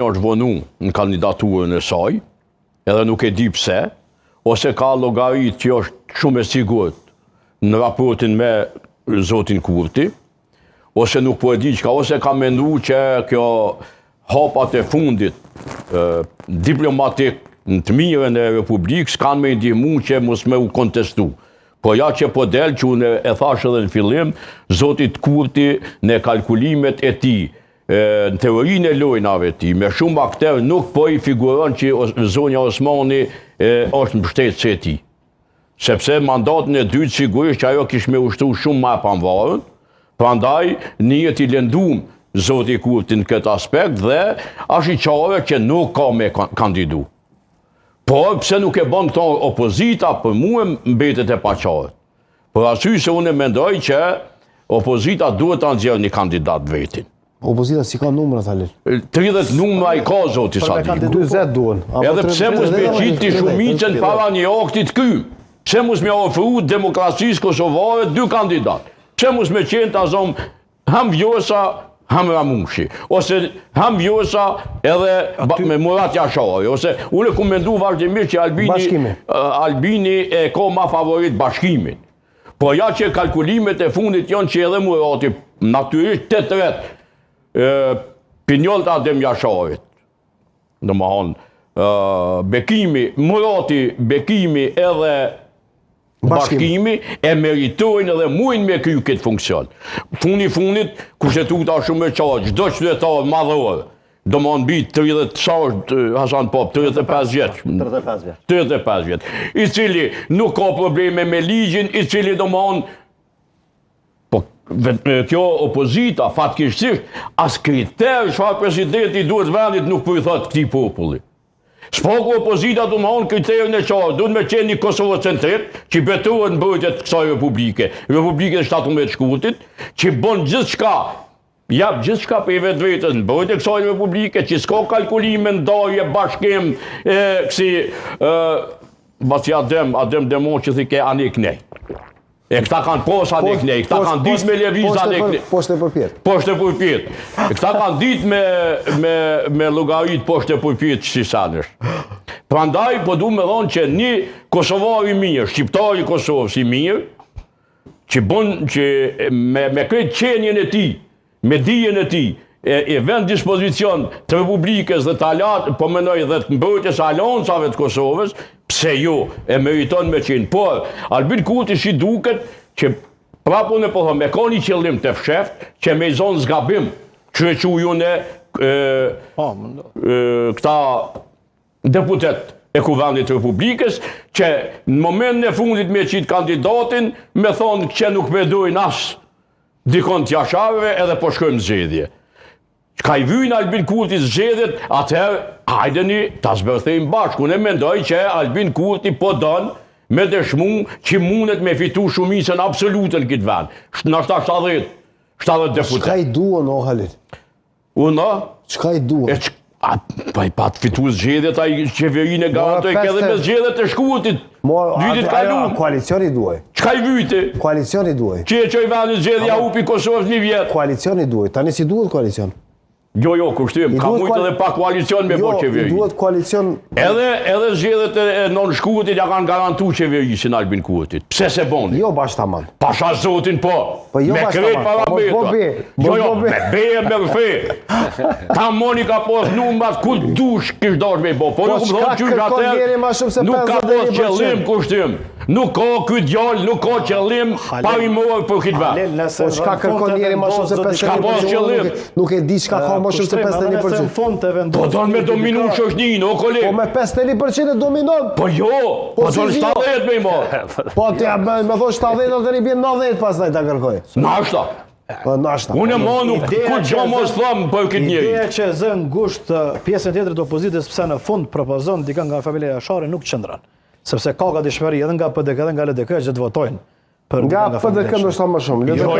është vonu në kandidaturën e saj, edhe nuk e di pse, ose ka llogarit që është shumë e sigurt në raportin me zotin Kurti, ose nuk po e di çka, ose ka menduar që kjo hapat e fundit diplomatik në të mirën e Republikës kanë me ndihmu që mos me u kontestu. Po ja që po del që unë e thash edhe në fillim, zotit Kurti në kalkulimet e tij, në teorinë e lojnave ti, me shumë akter nuk po i figuron që zonja Osmani është mbështetëse e tij. Sepse mandatën e dytë sigurisht që ajo kishte me ushtru shumë më panvarën, prandaj njët i lëndum zoti Kurti në këtë aspekt dhe është i qartë që nuk ka me kandidu. Por pse nuk e bën këto opozita, për mua mbetet e paqartë. Për arsye se unë mendoj që opozita duhet ta nxjerrë një kandidat vetin. Opozita si ka numra Halil? 30 numra i ka zoti Sadi. 40 duhen. Edhe pse mos me qiti shumicën para një akti të ky. Pse mos me ofru demokracisë kosovare 2 kandidat. Pse mos me qenë ta zom ham Vjosa, ham Ramushi, ose ham Vjosa edhe me Murat Jashari, ose unë ku mendu vazhdimisht që Albini e ka ma favorit bashkimin. Po ja që kalkulimet e fundit janë që edhe Murati natyrisht 8 pinjollët Adem Jasharit. Domethënë bekimi, Murati, bekimi edhe bashkimi e meritojnë edhe mujnë me kryu këtë funksion. Funit, kushtetuta shumë e qartë, çdo qytetar madhor, domethënë mbi 30 sa është Hasan Pop, 35 vjeç. 35 vjeç. I cili nuk ka probleme me ligjin, i cili domethënë kjo opozita, fatkeqësisht, as kriter çfarë presidenti duhet vendit nuk po i thot këtij populli. S'paku opozita du më honë kriterin e qartë, duhet me qenë një Kosovocentrit, që betohet në mbrojtjet kësaj republike, republike 17 shkurtit, që bën gjithçka, jap gjithçka për i vetvetes në mbrojtje kësaj republike, që s'ka kalkulime ndarje, bashkim, kësi, basi Adem Demon që thike anik nej. E këta kanë pos anek nej, këta kanë ditë me leviz anek nej. Poshtë e përpjet. Poshtë e përpjet. Këta kanë ditë me llogarit poshtë e përpjet që si sanësh. Prandaj, po du me thonë që një Kosovar i mirë, shqiptar i Kosovës i mirë, që bën që me këtë qenjen e tij, me dijen e tij, e vend dispozicion të Republikës dhe të alat, po mendoj dhe të mbrojtjes aleancave të Kosovës, pse jo, e meriton me qenë. Por, Albin Kurti shi duket që prapun e po thëmë, me ka një qëllim të fsheft, që me i zonë zgabim, që e që june këta deputet e Kuvendit Republikës, që në moment në fundit me qitë kandidatin, me thonë që nuk me dojnë asë dikon të Jasharëve edhe po shkojmë zgjedhje. Ka i vyjnë Albin Kurti zgjedhjet, atëherë, hajdeni, ta zbërthejmë bashkë. Unë e mendoj që Albin Kurti po donë me dëshmu që mundet me fitu shumicën absolutën këtë vend. Nashta 70 deputet. Çka i duhen, o Halil? Unë? Çka i duhen? Pa i pat fitu zgjedhjet, a i qeverinë e garantoj edhe me zgjedhjet e Shkurtit. Vitit kalun. Koalicioni duhet. Çka i vyti? Koalicioni duhet. Që e qoj vendit zgjedhja upi Kosovës një vjetë. Koalicioni duhet. Tani si duhet koalicion? Jo, kushtim, ka mujtë edhe pa koalicion me bo qeveri. Jo, duhet koalicion... Edhe zgjedhjet e non Shkurtit ja kanë garantu qeverisin Albin Kurtit. Pse se boni? Jo, bashkëtaman. Pasha zotin po. Me kret para beta. Me beje me rëfe. Ta moni ka pos numrat ku dush kish dash me bo. Po nuk më thonë qysh atër, nuk ka pos qëllim kushtim. Nuk ka këtë djallë, nuk ka qëllim parimor për këtë vend. Po çka kërkon njeri ma shumë se 51%? Nuk e di çka ka ma shumë se 51%. Po donë me dominu shoshnin, o koleg. Po me 51% e dominon. Po jo, po donë 70 me i marë. Po me thonë 70 dhe një bjen 90 pas taj ta kërkoj. Nashta. Po nashta. Unë e ma nuk kur gjo mos thëmë për këtë njeri. Ideja që zën gusht pjesën tjetër të opozitës pse në fund propozon dikën nga familja Jashari nuk qëndran. Sepse ka dishmëri edhe nga PDK edhe nga LDK që të votojnë. Nga PDK ndoshta më shumë. Jo,